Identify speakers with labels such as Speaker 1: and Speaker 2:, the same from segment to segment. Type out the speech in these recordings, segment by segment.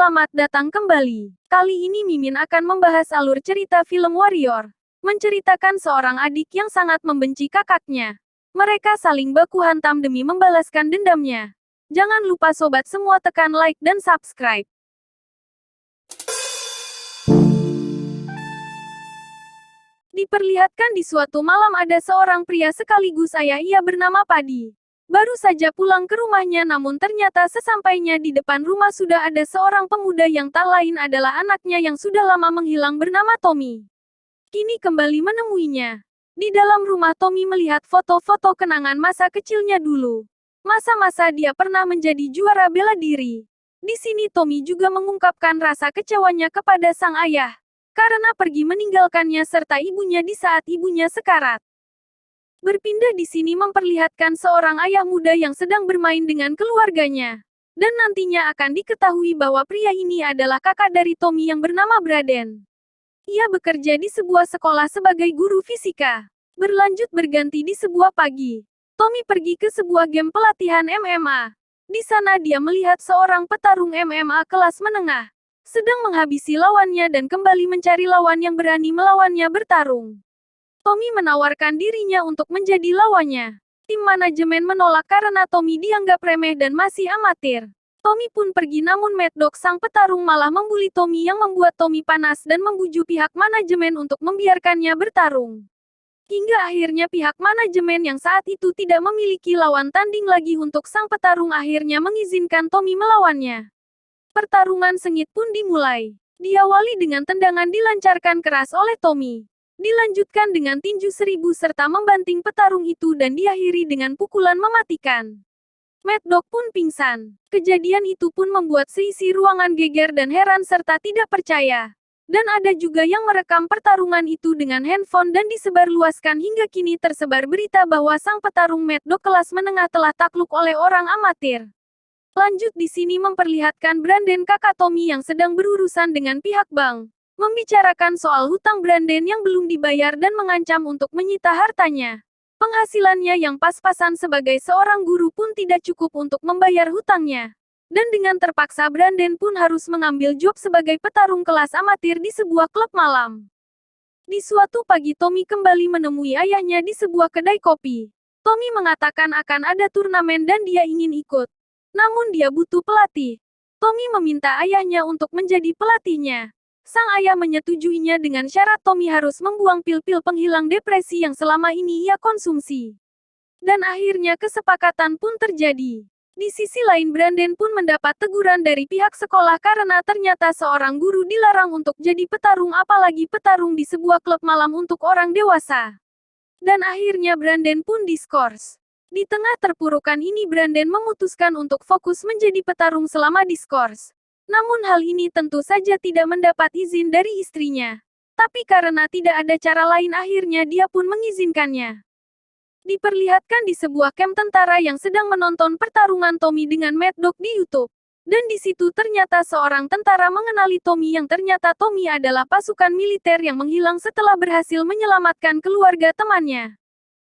Speaker 1: Selamat datang kembali. Kali ini Mimin akan membahas alur cerita film Warrior. Menceritakan seorang adik yang sangat membenci kakaknya. Mereka saling baku hantam demi membalaskan dendamnya. Jangan lupa sobat semua tekan like dan subscribe. Diperlihatkan di suatu malam ada seorang pria sekaligus ayah, ia bernama Padi. Baru saja pulang ke rumahnya, namun ternyata sesampainya di depan rumah sudah ada seorang pemuda yang tak lain adalah anaknya yang sudah lama menghilang bernama Tommy. Kini kembali menemuinya. Di dalam rumah Tommy melihat foto-foto kenangan masa kecilnya dulu. Masa-masa dia pernah menjadi juara bela diri. Di sini Tommy juga mengungkapkan rasa kecewanya kepada sang ayah. Karena pergi meninggalkannya serta ibunya di saat ibunya sekarat. Berpindah di sini memperlihatkan seorang ayah muda yang sedang bermain dengan keluarganya. Dan nantinya akan diketahui bahwa pria ini adalah kakak dari Tommy yang bernama Braden. Ia bekerja di sebuah sekolah sebagai guru fisika. Berlanjut berganti di sebuah pagi. Tommy pergi ke sebuah game pelatihan MMA. Di sana dia melihat seorang petarung MMA kelas menengah sedang menghabisi lawannya dan kembali mencari lawan yang berani melawannya bertarung. Tommy menawarkan dirinya untuk menjadi lawannya. Tim manajemen menolak karena Tommy dianggap remeh dan masih amatir. Tommy pun pergi, namun Mad Dog sang petarung malah membuli Tommy yang membuat Tommy panas dan membujuk pihak manajemen untuk membiarkannya bertarung. Hingga akhirnya pihak manajemen yang saat itu tidak memiliki lawan tanding lagi untuk sang petarung akhirnya mengizinkan Tommy melawannya. Pertarungan sengit pun dimulai. Diawali dengan tendangan dilancarkan keras oleh Tommy. Dilanjutkan dengan tinju 1000 serta membanting petarung itu dan diakhiri dengan pukulan mematikan. Mad Dog pun pingsan. Kejadian itu pun membuat seisi ruangan geger dan heran serta tidak percaya. Dan ada juga yang merekam pertarungan itu dengan handphone dan disebarluaskan hingga kini tersebar berita bahwa sang petarung Mad Dog kelas menengah telah takluk oleh orang amatir. Lanjut di sini memperlihatkan Braden kakak Tommy yang sedang berurusan dengan pihak bank. Membicarakan soal hutang Braden yang belum dibayar dan mengancam untuk menyita hartanya. Penghasilannya yang pas-pasan sebagai seorang guru pun tidak cukup untuk membayar hutangnya. Dan dengan terpaksa Braden pun harus mengambil job sebagai petarung kelas amatir di sebuah klub malam. Di suatu pagi Tommy kembali menemui ayahnya di sebuah kedai kopi. Tommy mengatakan akan ada turnamen dan dia ingin ikut. Namun dia butuh pelatih. Tommy meminta ayahnya untuk menjadi pelatihnya. Sang ayah menyetujuinya dengan syarat Tommy harus membuang pil-pil penghilang depresi yang selama ini ia konsumsi. Dan akhirnya kesepakatan pun terjadi. Di sisi lain Braden pun mendapat teguran dari pihak sekolah karena ternyata seorang guru dilarang untuk jadi petarung, apalagi petarung di sebuah klub malam untuk orang dewasa. Dan akhirnya Braden pun diskors. Di tengah terpurukan ini Braden memutuskan untuk fokus menjadi petarung selama diskors. Namun hal ini tentu saja tidak mendapat izin dari istrinya. Tapi karena tidak ada cara lain akhirnya dia pun mengizinkannya. Diperlihatkan di sebuah kamp tentara yang sedang menonton pertarungan Tommy dengan Mad Dog di YouTube. Dan di situ ternyata seorang tentara mengenali Tommy yang ternyata Tommy adalah pasukan militer yang menghilang setelah berhasil menyelamatkan keluarga temannya.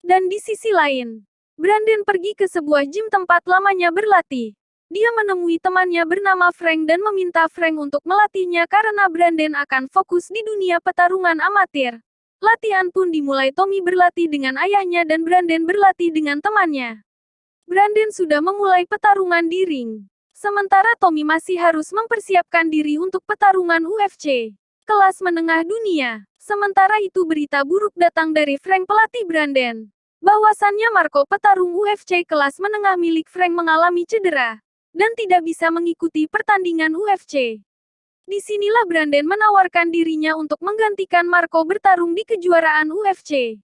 Speaker 1: Dan di sisi lain, Braden pergi ke sebuah gym tempat lamanya berlatih. Dia menemui temannya bernama Frank dan meminta Frank untuk melatihnya karena Braden akan fokus di dunia pertarungan amatir. Latihan pun dimulai, Tommy berlatih dengan ayahnya dan Braden berlatih dengan temannya. Braden sudah memulai pertarungan di ring. Sementara Tommy masih harus mempersiapkan diri untuk pertarungan UFC kelas menengah dunia. Sementara itu berita buruk datang dari Frank pelatih Braden. Bahwasannya Marco petarung UFC kelas menengah milik Frank mengalami cedera. Dan tidak bisa mengikuti pertandingan UFC. Disinilah Braden menawarkan dirinya untuk menggantikan Marco bertarung di kejuaraan UFC.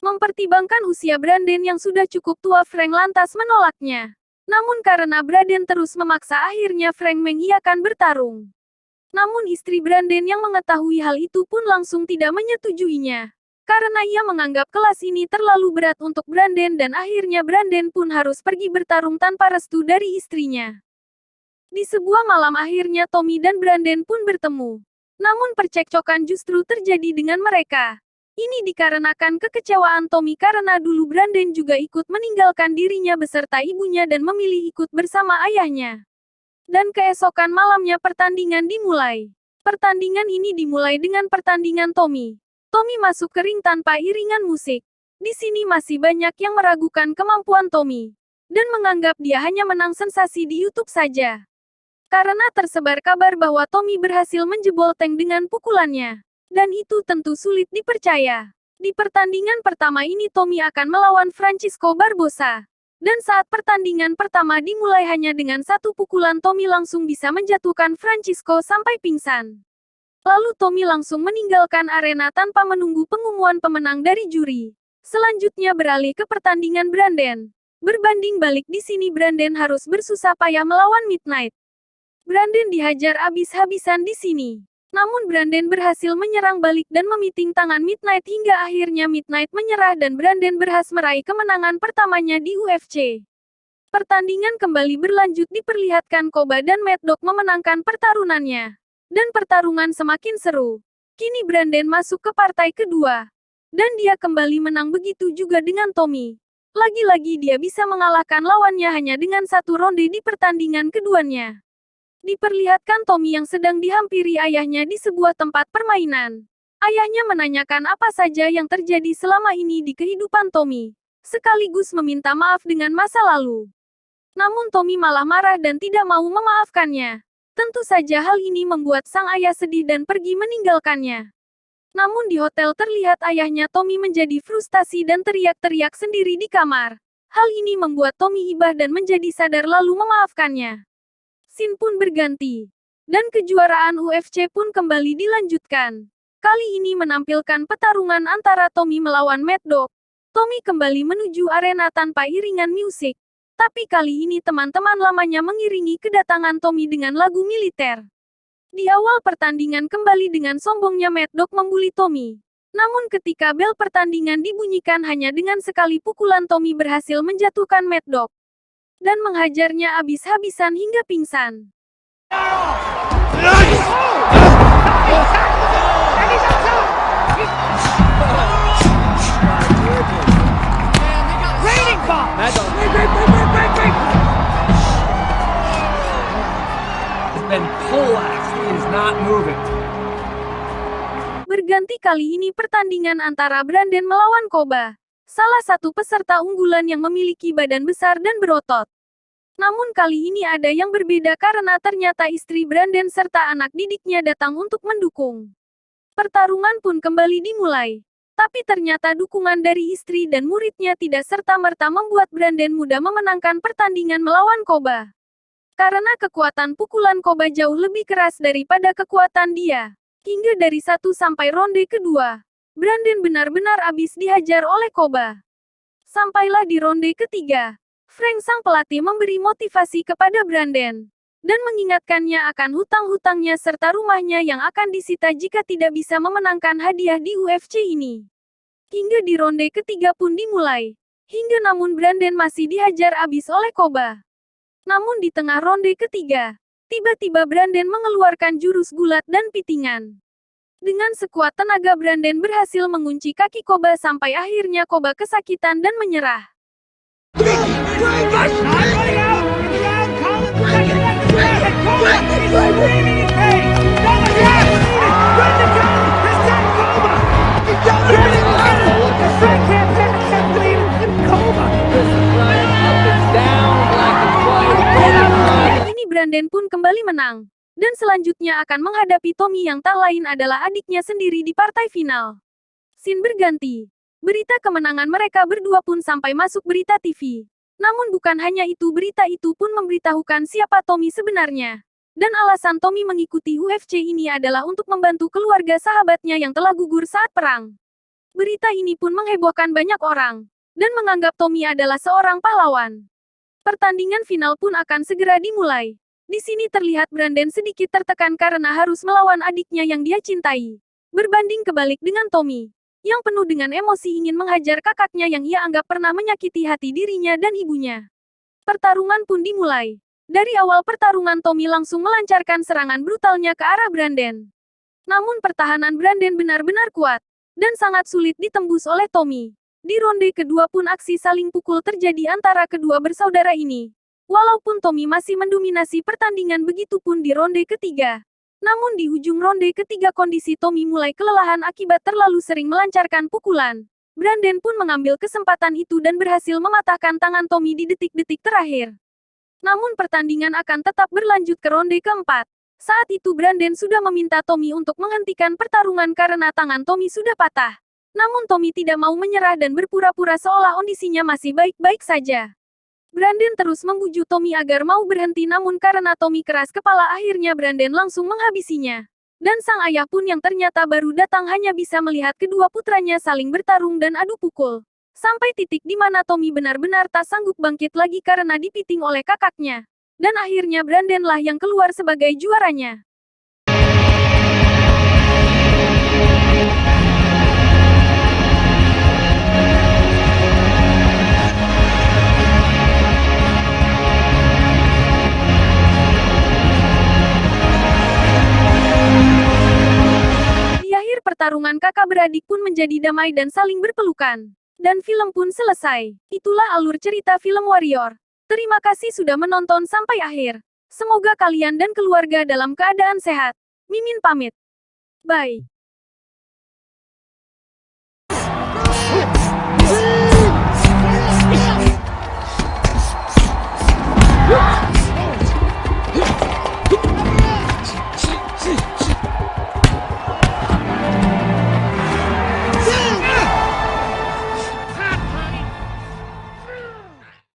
Speaker 1: Mempertimbangkan usia Braden yang sudah cukup tua, Frank lantas menolaknya. Namun karena Braden terus memaksa akhirnya Frank mengiyakan bertarung. Namun istri Braden yang mengetahui hal itu pun langsung tidak menyetujuinya. Karena ia menganggap kelas ini terlalu berat untuk Braden dan akhirnya Braden pun harus pergi bertarung tanpa restu dari istrinya. Di sebuah malam akhirnya Tommy dan Braden pun bertemu. Namun percekcokan justru terjadi dengan mereka. Ini dikarenakan kekecewaan Tommy karena dulu Braden juga ikut meninggalkan dirinya beserta ibunya dan memilih ikut bersama ayahnya. Dan keesokan malamnya pertandingan dimulai. Pertandingan ini dimulai dengan pertandingan Tommy. Tommy masuk ke ring tanpa iringan musik. Di sini masih banyak yang meragukan kemampuan Tommy. Dan menganggap dia hanya menang sensasi di YouTube saja. Karena tersebar kabar bahwa Tommy berhasil menjebol tank dengan pukulannya. Dan itu tentu sulit dipercaya. Di pertandingan pertama ini Tommy akan melawan Francisco Barbosa. Dan saat pertandingan pertama dimulai hanya dengan satu pukulan Tommy langsung bisa menjatuhkan Francisco sampai pingsan. Lalu Tommy langsung meninggalkan arena tanpa menunggu pengumuman pemenang dari juri. Selanjutnya beralih ke pertandingan Brandon. Berbanding balik di sini Brandon harus bersusah payah melawan Midnight. Brandon dihajar habis-habisan di sini. Namun Brandon berhasil menyerang balik dan memiting tangan Midnight hingga akhirnya Midnight menyerah dan Brandon berhasil meraih kemenangan pertamanya di UFC. Pertandingan kembali berlanjut diperlihatkan Koba dan Mad Dog memenangkan pertarungannya. Dan pertarungan semakin seru. Kini Brandon masuk ke partai kedua. Dan dia kembali menang begitu juga dengan Tommy. Lagi-lagi dia bisa mengalahkan lawannya hanya dengan satu ronde di pertandingan keduanya. Diperlihatkan Tommy yang sedang dihampiri ayahnya di sebuah tempat permainan. Ayahnya menanyakan apa saja yang terjadi selama ini di kehidupan Tommy, sekaligus meminta maaf dengan masa lalu. Namun Tommy malah marah dan tidak mau memaafkannya. Tentu saja hal ini membuat sang ayah sedih dan pergi meninggalkannya. Namun di hotel terlihat ayahnya Tommy menjadi frustasi dan teriak-teriak sendiri di kamar. Hal ini membuat Tommy ibah dan menjadi sadar lalu memaafkannya. Scene pun berganti. Dan kejuaraan UFC pun kembali dilanjutkan. Kali ini menampilkan pertarungan antara Tommy melawan Mad Dog. Tommy kembali menuju arena tanpa iringan musik. Tapi kali ini teman-teman lamanya mengiringi kedatangan Tommy dengan lagu militer. Di awal pertandingan kembali dengan sombongnya Mad Dog membuli Tommy. Namun ketika bel pertandingan dibunyikan hanya dengan sekali pukulan Tommy berhasil menjatuhkan Mad Dog. Dan menghajarnya habis-habisan hingga pingsan. Berganti kali ini pertandingan antara Brandon melawan Koba. Salah satu peserta unggulan yang memiliki badan besar dan berotot. Namun kali ini ada yang berbeda karena ternyata istri Brandon serta anak didiknya datang untuk mendukung. Pertarungan pun kembali dimulai. Tapi ternyata dukungan dari istri dan muridnya tidak serta-merta membuat Brandon mudah memenangkan pertandingan melawan Koba. Karena kekuatan pukulan Koba jauh lebih keras daripada kekuatan dia. Hingga dari 1 sampai ronde kedua. Brandon benar-benar habis dihajar oleh Koba. Sampailah di ronde ketiga. Frank sang pelatih memberi motivasi kepada Brandon. Dan mengingatkannya akan hutang-hutangnya serta rumahnya yang akan disita jika tidak bisa memenangkan hadiah di UFC ini. Hingga di ronde ketiga pun dimulai. Hingga namun Brandon masih dihajar habis oleh Koba. Namun di tengah ronde ketiga, tiba-tiba Brandon mengeluarkan jurus gulat dan pitingan. Dengan sekuat tenaga Brandon berhasil mengunci kaki Koba sampai akhirnya Koba kesakitan dan menyerah. Ini Brandon pun kembali menang. Dan selanjutnya akan menghadapi Tommy yang tak lain adalah adiknya sendiri di partai final. Scene berganti. Berita kemenangan mereka berdua pun sampai masuk berita TV. Namun bukan hanya itu, berita itu pun memberitahukan siapa Tommy sebenarnya. Dan alasan Tommy mengikuti UFC ini adalah untuk membantu keluarga sahabatnya yang telah gugur saat perang. Berita ini pun menghebohkan banyak orang. Dan menganggap Tommy adalah seorang pahlawan. Pertandingan final pun akan segera dimulai. Di sini terlihat Brandon sedikit tertekan karena harus melawan adiknya yang dia cintai. Berbanding kebalik dengan Tommy, yang penuh dengan emosi ingin menghajar kakaknya yang ia anggap pernah menyakiti hati dirinya dan ibunya. Pertarungan pun dimulai. Dari awal pertarungan Tommy langsung melancarkan serangan brutalnya ke arah Brandon. Namun pertahanan Brandon benar-benar kuat, dan sangat sulit ditembus oleh Tommy. Di ronde kedua pun aksi saling pukul terjadi antara kedua bersaudara ini. Walaupun Tommy masih mendominasi pertandingan begitupun di ronde ketiga. Namun di ujung ronde ketiga kondisi Tommy mulai kelelahan akibat terlalu sering melancarkan pukulan. Brandon pun mengambil kesempatan itu dan berhasil mematahkan tangan Tommy di detik-detik terakhir. Namun pertandingan akan tetap berlanjut ke ronde keempat. Saat itu Brandon sudah meminta Tommy untuk menghentikan pertarungan karena tangan Tommy sudah patah. Namun Tommy tidak mau menyerah dan berpura-pura seolah kondisinya masih baik-baik saja. Brandon terus membujuk Tommy agar mau berhenti namun karena Tommy keras kepala akhirnya Brandon langsung menghabisinya. Dan sang ayah pun yang ternyata baru datang hanya bisa melihat kedua putranya saling bertarung dan adu pukul. Sampai titik di mana Tommy benar-benar tak sanggup bangkit lagi karena dipiting oleh kakaknya. Dan akhirnya Brandon lah yang keluar sebagai juaranya. Pertarungan kakak beradik pun menjadi damai dan saling berpelukan. Dan film pun selesai. Itulah alur cerita film Warrior. Terima kasih sudah menonton sampai akhir. Semoga kalian dan keluarga dalam keadaan sehat. Mimin pamit. Bye.